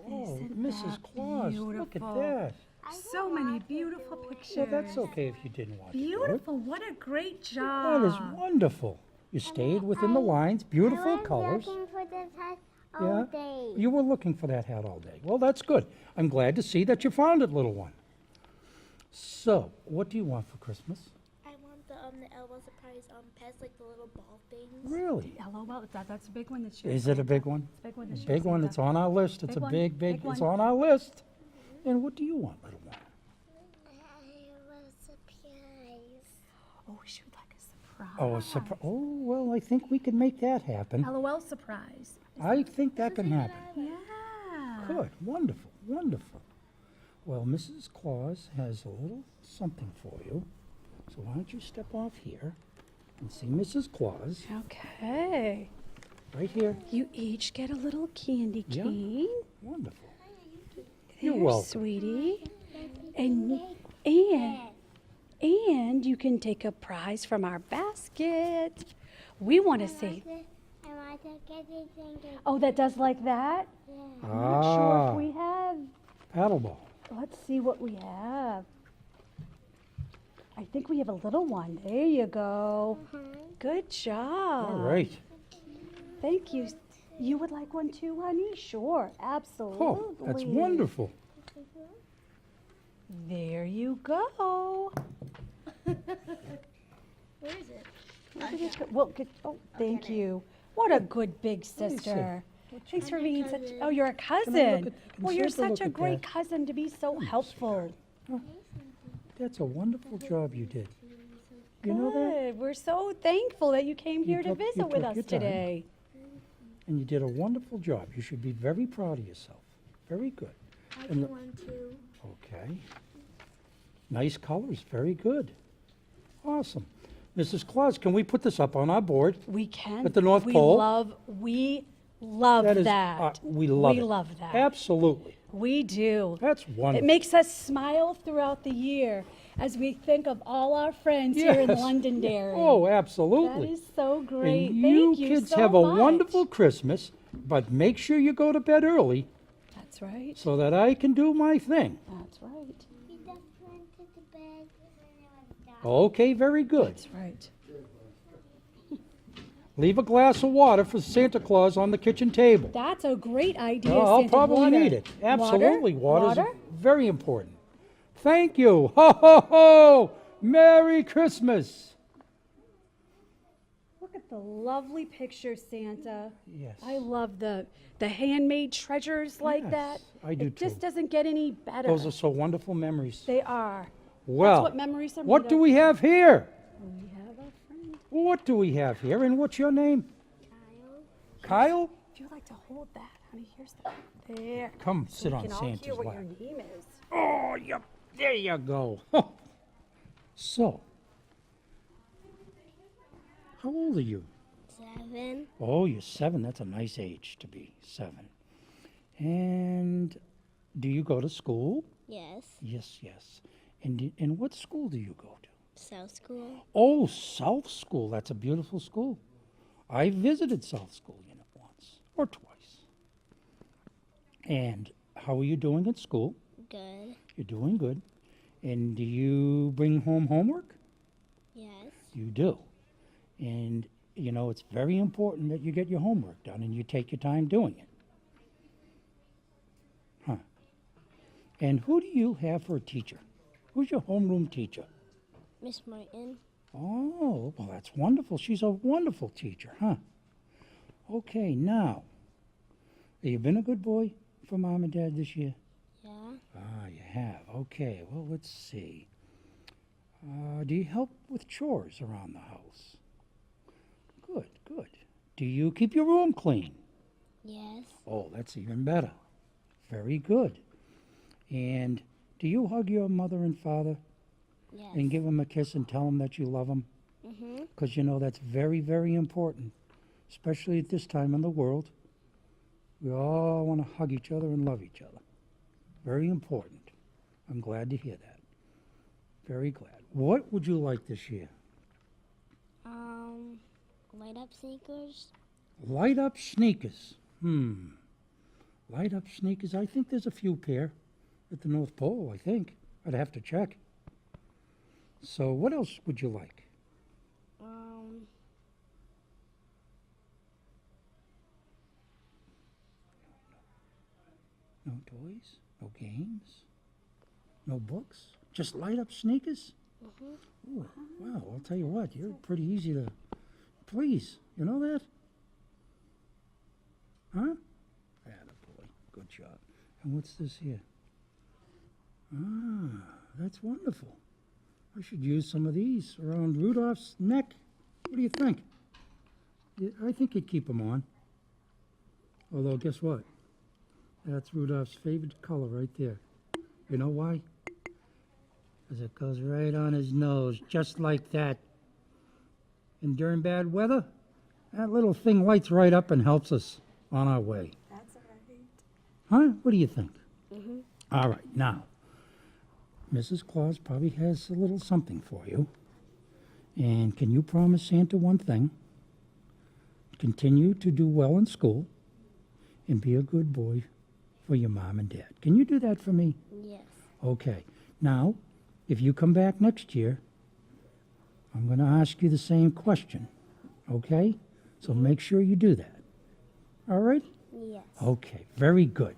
Oh, Isn't Mrs. that Claus, look at beautiful? that. So many beautiful pictures. Well, that's okay if you didn't want to do it. Beautiful. What a great That job. is wonderful. You stayed within the lines, beautiful I was colors. looking for this hat Yeah, all day. you were looking for that hat all day. Well, that's good. I'm glad to see that you found it, little one. So, what do you want for Christmas? I want the Elmo surprise pets, like the little ball things. Really? LOL, that's a big one this year. Is it a big one? It's a big one this year. Big one, Santa. it's on our list. It's Big a one, big, big it's one. on our list. And what do you want, little one? I was surprised. Oh, she would like a surprise. Oh, a surprise. Oh, well, I think we can make that happen. LOL surprise. I think that can happen. Yeah. Good, wonderful, wonderful. Well, Mrs. Claus has a little something for you. So why don't you step off here and see Mrs. Claus Okay. right here. You each get a little candy Yeah. cane. Wonderful. There, You're welcome. sweetie. And you can take a prize from our basket. We want to say, I want to get it and get oh, that does like that? I'm not sure if we have. Paddleball. Let's see what we have. I think we have a little one. There you go. Good job. All right. Thank you. You would like one too, honey? Sure, absolutely. Oh, that's wonderful. There you go. Where is it? Well, good. Oh, thank you. What a good big sister. Thanks for being such. Oh, you're a cousin. Well, you're Santa, look such a at great that. cousin to be so helpful. That's a wonderful job you did. You know that? Good. We're so thankful that you came here to took- you visit with took us your time. today. And you did a wonderful job. You should be very proud of yourself. Very good. I And do the- one too. Okay. Nice colors, very good. Awesome. Mrs. Claus, can we put this up on our board? We can. At the North we Pole? We love That is, that. we love it. We love that. Absolutely. We do. That's It wonderful. makes us smile throughout the year as we think of all our friends here in Yes. Londonderry. Oh, That absolutely. is so great. And Thank you kids so have a much. wonderful Christmas, but make sure you go to bed early That's right. so that I can do my thing. That's right. We just went to the bed and it was dark. Okay, very good. That's right. Leave a glass of water for Santa Claus on the kitchen table. That's a great idea. Oh, I'll Santa. probably Water. need it. Absolutely. Water's Water? very important. Thank you. Ho, ho, ho. Merry Christmas. Look at the lovely picture, Santa. Yes. I love the handmade treasures like Yes, that. I do It just too. doesn't get any better. Those are so wonderful memories. They are. Well, what memories are what made do of. we have here? We have a friend. What do we have here, and what's your name? Kyle, If you'd like to hold that, honey, here's the. There. come So sit we on can all Santa's hear what lap. your name is. Oh, yep, there you go. So, how old are you? 7. Oh, you're 7. That's a nice age to be 7. And do you go to school? Yes. Yes, yes. And what school do you go to? South School. Oh, South School. That's a beautiful school. I visited South School once or twice. And how are you doing at school? Good. You're doing good. And do you bring home homework? Yes. You do. And, it's very important that you get your homework done and you take your time doing it. Huh. And who do you have for a teacher? Who's your homeroom teacher? Miss Martin. Oh, well, that's wonderful. She's a wonderful teacher, huh? Okay, now, have you been a good boy for Mom and Dad this year? Yeah. Ah, you have. Okay, well, let's see. Do you help with chores around the house? Good, good. Do you keep your room clean? Yes. Oh, that's even better. Very good. And do you hug your mother and father Yes. and give them a kiss and tell them that you love them? Mhm. Because that's very, very important, especially at this time in the world. We all want to hug each other and love each other. Very important. I'm glad to hear that. Very glad. What would you like this year? Light up sneakers. Light up sneakers. Light up sneakers. I think there's a few pair at the North Pole, I think. I'd have to check. So what else would you like? No toys? No games? No books? Just light up sneakers? Ooh, wow, I'll tell you what, you're pretty easy to please. You know that? Huh? Attaboy. Good job. And what's this here? Ah, that's wonderful. I should use some of these around Rudolph's neck. What do you think? I think you'd keep them on. Although, guess what? That's Rudolph's favorite color right there. You know why? Because it goes right on his nose, just like that. And during bad weather, that little thing lights right up and helps us on our way. That's all right. Huh? What do you think? All right, now, Mrs. Claus probably has a little something for you. And can you promise Santa one thing? Continue to do well in school and be a good boy for your mom and dad. Can you do that for me? Yes. Okay. Now, if you come back next year, I'm going to ask you the same question. Okay? So make sure you do that. All right? Yes. Okay, very good.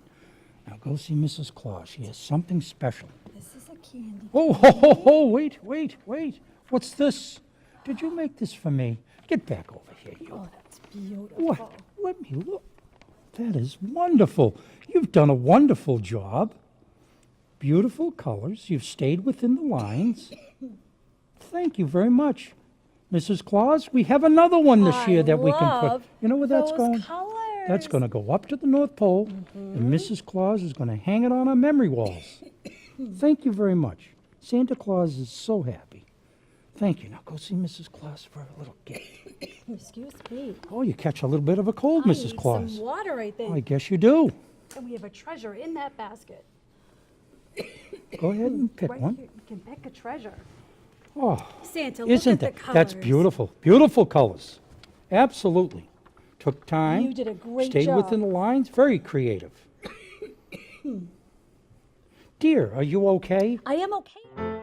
Now go see Mrs. Claus. She has something special. This is a candy. Oh, ho, ho, ho, wait. What's this? Did you make this for me? Get back over here, you. Oh, that's beautiful. What? Let me look. That is wonderful. You've done a wonderful job. Beautiful colors. You've stayed within the lines. Thank you very much. Mrs. Claus, we have another one this year that we can put. You know where that's those going? colors. That's going to go up to the North Pole, and Mrs. Claus is going to hang it on our memory walls. Thank you very much. Santa Claus is so happy. Thank you. Now go see Mrs. Claus for a little gift. Excuse me. Oh, you catch a little bit of a cold, I Mrs. need Claus. some water, I think. I guess you do. And we have a treasure in that basket. Go ahead and pick Right one. here, you can pick a treasure. Oh, Santa, look isn't at the that? colors. That's beautiful. Beautiful colors. Absolutely. Took time. You did a great Stayed job. within the lines. Very creative. Dear, are you okay? I am okay.